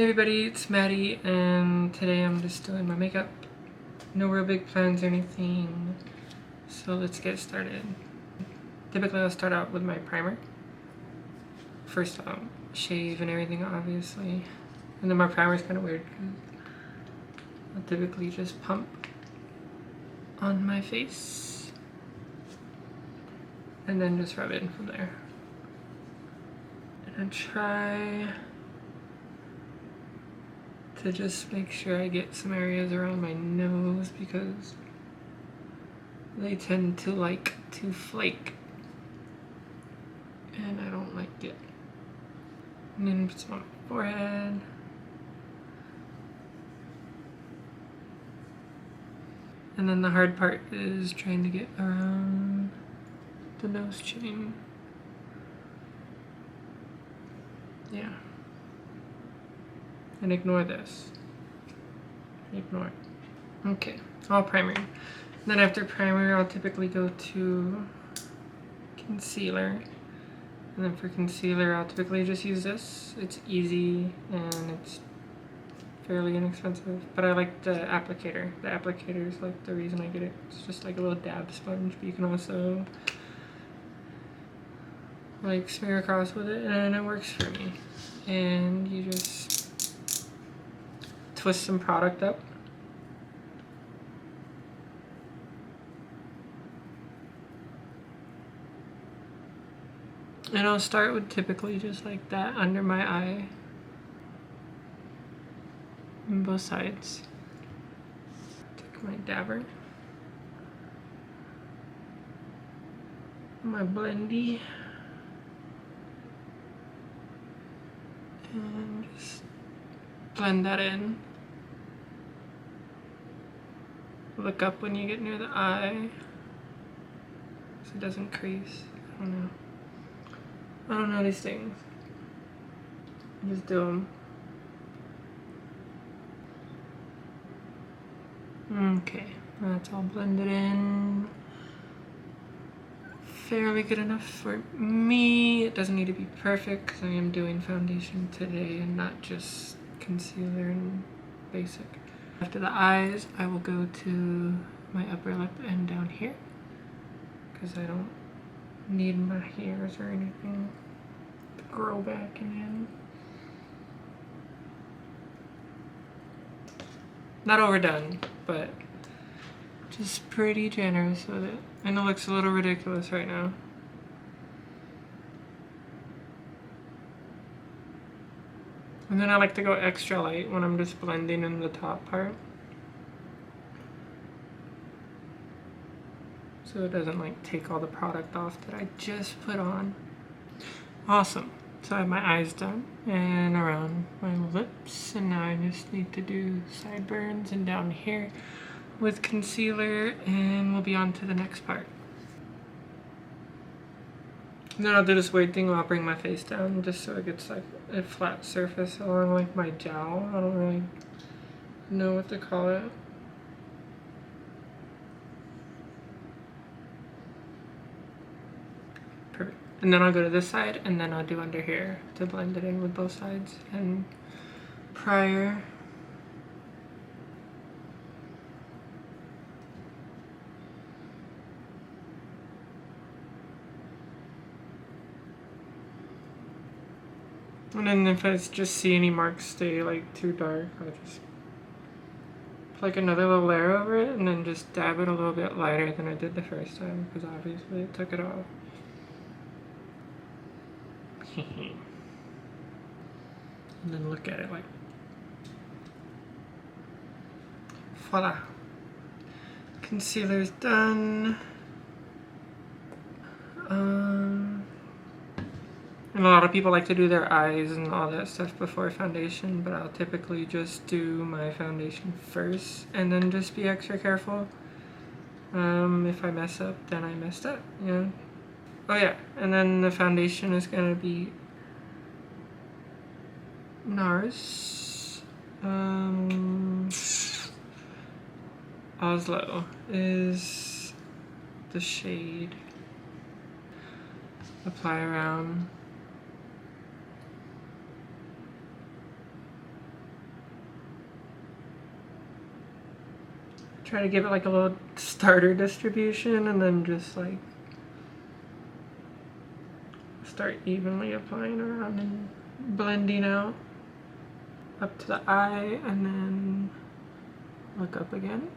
Hey everybody, it's Maddie, and today I'm just doing my makeup. No real big plans or anything, so let's get started. Typically I'll start out with my primer. First I'll shave and everything, obviously. And then my primer is kind of weird because I'll typically just pump on my face and then just rub it in from there. And I try to just make sure I get some areas around my nose because they tend to like to flake and I don't like it. And then put some on my forehead. And then the hard part is trying to get around the nose chain. Yeah. And ignore this. Ignore. Okay, all primer. Then after primer, I'll typically go to concealer. And then for concealer, I'll typically just use this. It's easy and it's fairly inexpensive. But I like the applicator. The applicator is like the reason I get it. It's just like a little dab sponge, but you can also like smear across with it and it works for me. And you just twist some product up. And I'll start with typically just like that under my eye. On both sides. Take my dabber. My blendy. And just blend that in. Look up when you get near the eye so it doesn't crease. I don't know these things. Just do them. Okay, that's all blended in. Fairly good enough for me. It doesn't need to be perfect because I am doing foundation today and not just concealer and basic. After the eyes, I will go to my upper lip and down here because I don't need my hairs or anything to grow back in. Not overdone, but just pretty generous with it. And it looks a little ridiculous right now. And then I like to go extra light when I'm just blending in the top part. So it doesn't like take all the product off that I just put on. Awesome. So I have my eyes done and around my lips. And now I just need to do sideburns and down here with concealer and we'll be on to the next part. And then I'll do this weird thing where I'll bring my face down just so it gets like a flat surface along like my jowl. I don't really know what to call it. Perfect. And then I'll go to this side and then I'll do under here to blend it in with both sides. And prior. And then if I just see any marks stay like too dark, I'll just put like another little layer over it and then just dab it a little bit lighter than I did the first time because obviously it took it off. And then look at it like, voila. Concealer's done. And a lot of people like to do their eyes and all that stuff before foundation, but I'll typically just do my foundation first and then just be extra careful. If I mess up, then I messed up, you know? Oh yeah, and then the foundation is gonna be NARS. Oslo is the shade. Apply around try to give it like a little starter distribution and then just like start evenly applying around and blending out up to the eye and then look up again.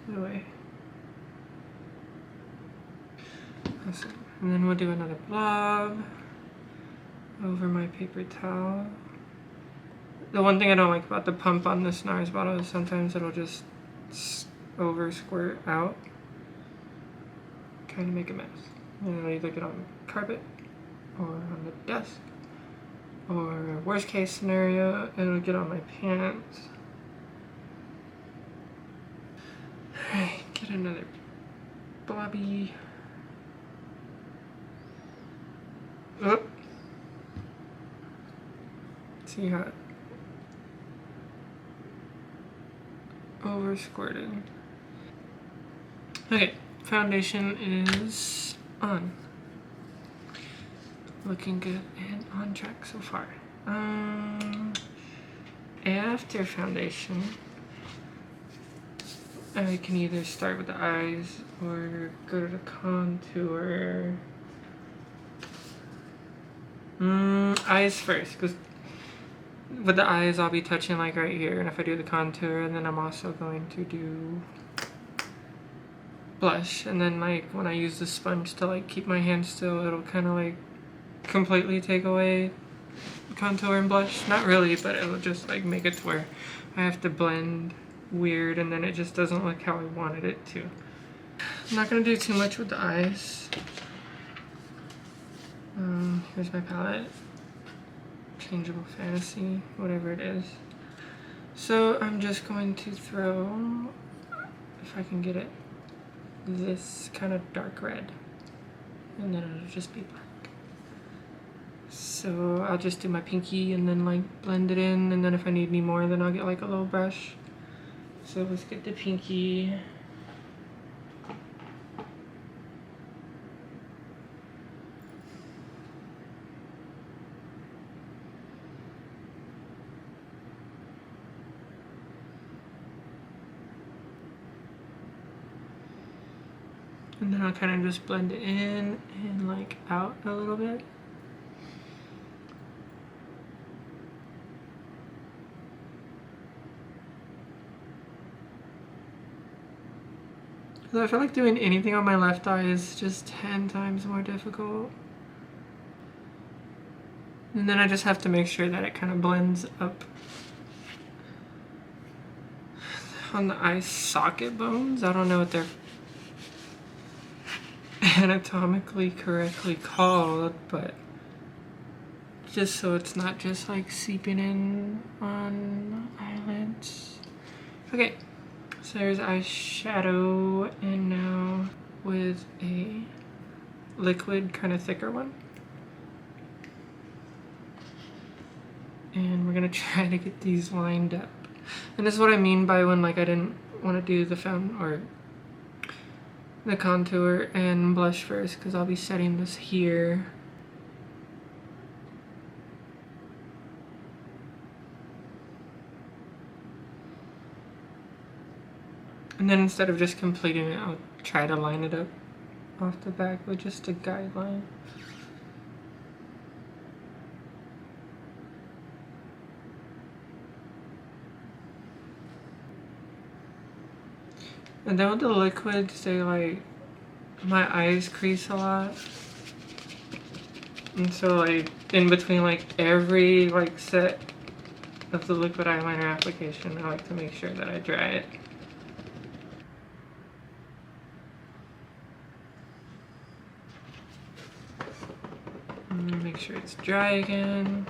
The way. Awesome. And then we'll do another blob over my paper towel. The one thing I don't like about the pump on this NARS bottle is sometimes it'll just over squirt out, kind of make a mess. And I'll either get on the carpet or on the desk, or worst case scenario, it'll get on my pants. Alright, get another blobby. Oh. See how it over squirted. Okay, foundation is on. Looking good and on track so far. After foundation, I can either start with the eyes or go to the contour. Eyes first, because with the eyes I'll be touching like right here, and if I do the contour, and then I'm also going to do blush, and then like when I use the sponge to like keep my hand still, it'll kind of like completely take away contour and blush. Not really, but it'll just like make it to where I have to blend weird and then it just doesn't look how I wanted it to. I'm not gonna do too much with the eyes. Here's my palette. Changeable Fantasy, whatever it is. So I'm just going to throw, if I can get it, this kind of dark red, and then it'll just be black. So I'll just do my pinky and then like blend it in, and then if I need any more, then I'll get like a little brush. So let's get the pinky. And then I'll kind of just blend it in and like out a little bit. So I feel like doing anything on my left eye is just 10 times more difficult. And then I just have to make sure that it kind of blends up on the eye socket bones. I don't know what they're anatomically correctly called, but just so it's not just like seeping in on eyelids. Okay, so there's eyeshadow, and now with a liquid kind of thicker one. And we're gonna try to get these lined up. And this is what I mean by when like I didn't want to do the the contour and blush first, because I'll be setting this here. And then instead of just completing it, I'll try to line it up off the back with just a guideline. And then with the liquids, they like, my eyes crease a lot. And so like in between like every like set of the liquid eyeliner application, I like to make sure that I dry it. And make sure it's dry again.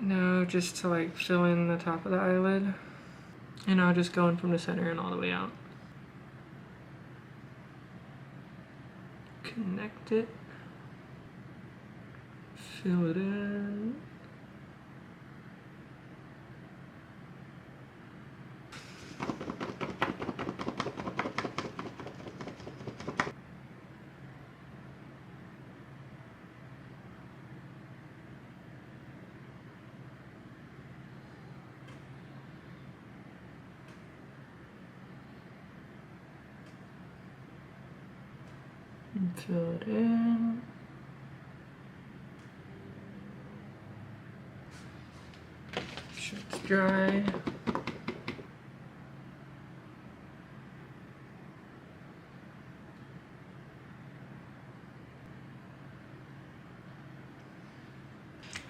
Now just to like fill in the top of the eyelid. And I'll just go in from the center and all the way out. Connect it. Fill it in. And fill it in. Make sure it's dry.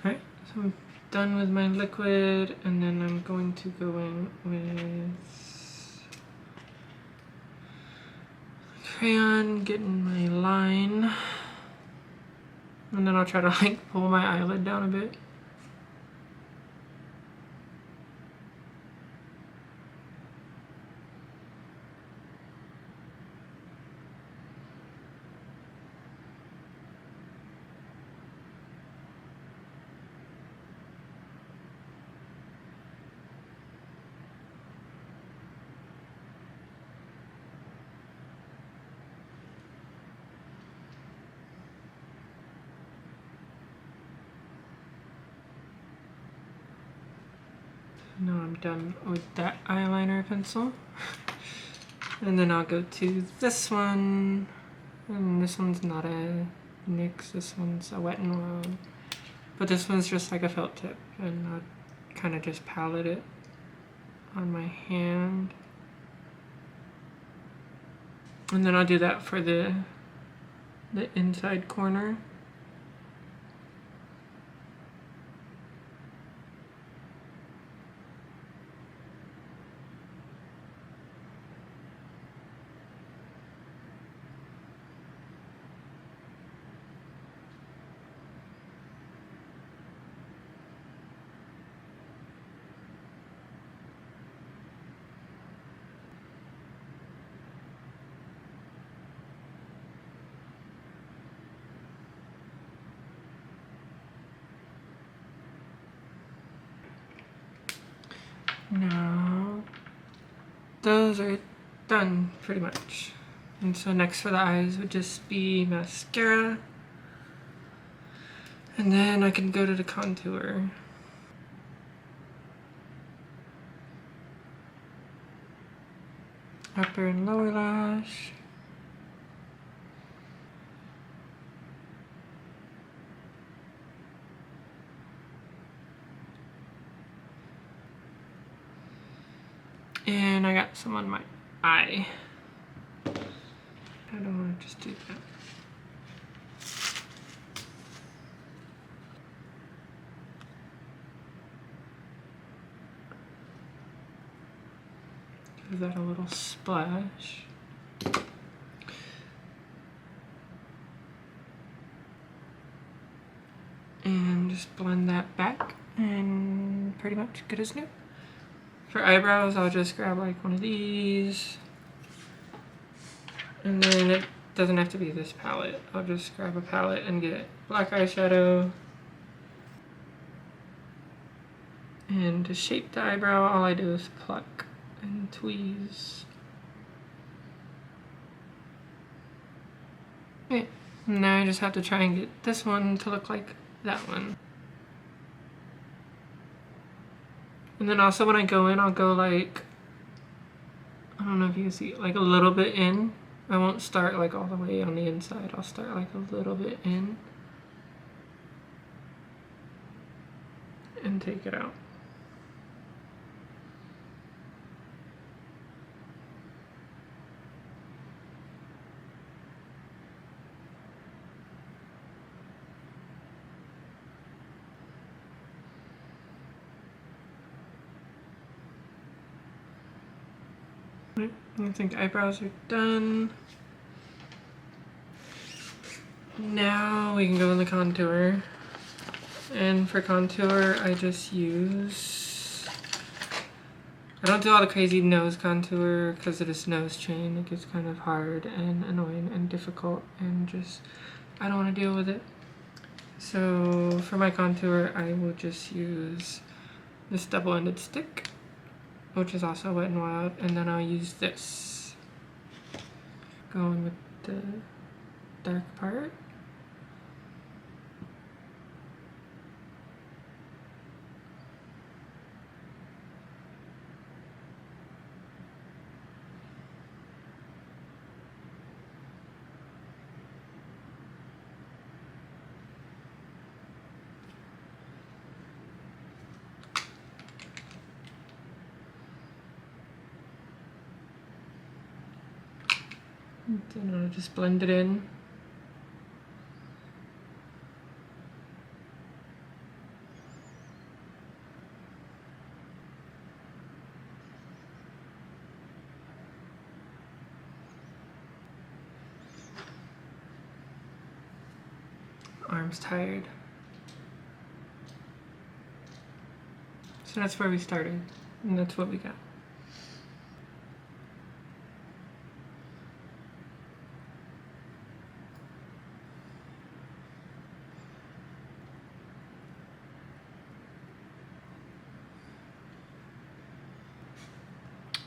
Alright, so I'm done with my liquid, and then I'm going to go in with crayon, getting my line, and then I'll try to like pull my eyelid down a bit. Now I'm done with that eyeliner pencil. And then I'll go to this one. And this one's not a NYX, this one's a Wet n Wild. But this one's just like a felt tip. And I'll kind of just palette it on my hand. And then I'll do that for the inside corner. Now, those are done pretty much. And so next for the eyes would just be mascara. And then I can go to the contour. Upper and lower lash. And I got some on my eye. I don't want to just do that. Give that a little splash. And just blend that back, and pretty much good as new. For eyebrows, I'll just grab like one of these. And then it doesn't have to be this palette. I'll just grab a palette and get black eyeshadow. And to shape the eyebrow, all I do is pluck and tweeze. Okay, now I just have to try and get this one to look like that one. And then also when I go in, I'll go like, I don't know if you can see, like a little bit in. I won't start like all the way on the inside. I'll start like a little bit in and take it out. I think eyebrows are done. Now we can go in the contour. And for contour, I just use... I don't do all the crazy nose contour because of this nose chain. It gets kind of hard and annoying and difficult, and just, I don't want to deal with it. So for my contour, I will just use this double-ended stick, which is also Wet n Wild, and then I'll use this, going with the dark part. Then I'll just blend it in. Arms tired. So that's where we started, and that's what we got.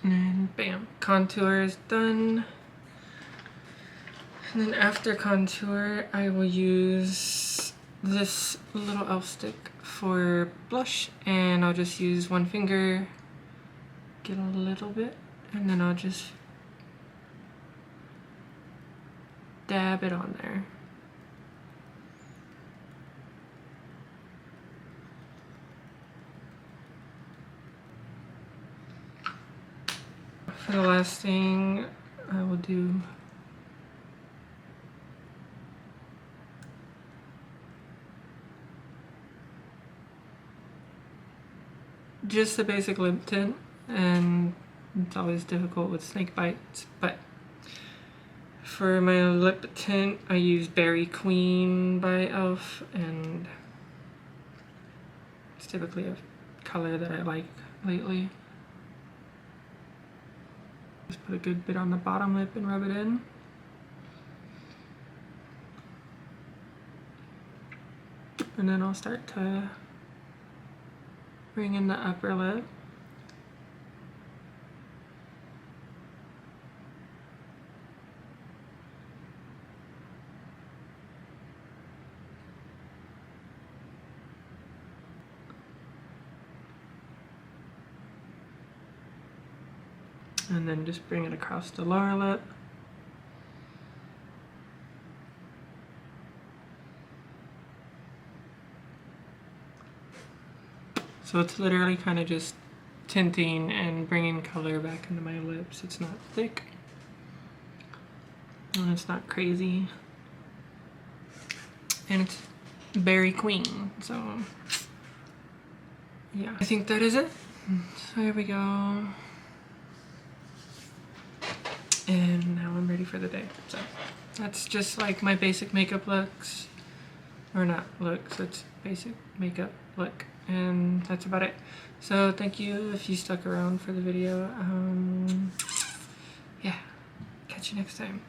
And bam, contour is done. And then after contour, I will use this little elf stick for blush, and I'll just use one finger, get a little bit, and then I'll just dab it on there. For the last thing, I will do just the basic lip tint, and it's always difficult with snake bites, but for my lip tint I use Berry Queen by e.l.f. and it's typically a color that I like lately. Just put a good bit on the bottom lip and rub it in. And then I'll start to bring in the upper lip. And then just bring it across the lower lip. So it's literally kind of just tinting and bringing color back into my lips. It's not thick and it's not crazy, and it's Berry Queen. So yeah, I think that is it. So here we go. And now I'm ready for the day. So that's just like my basic makeup looks, or not looks, it's basic makeup look, and that's about it. So thank you if you stuck around for the video. Yeah, catch you next time.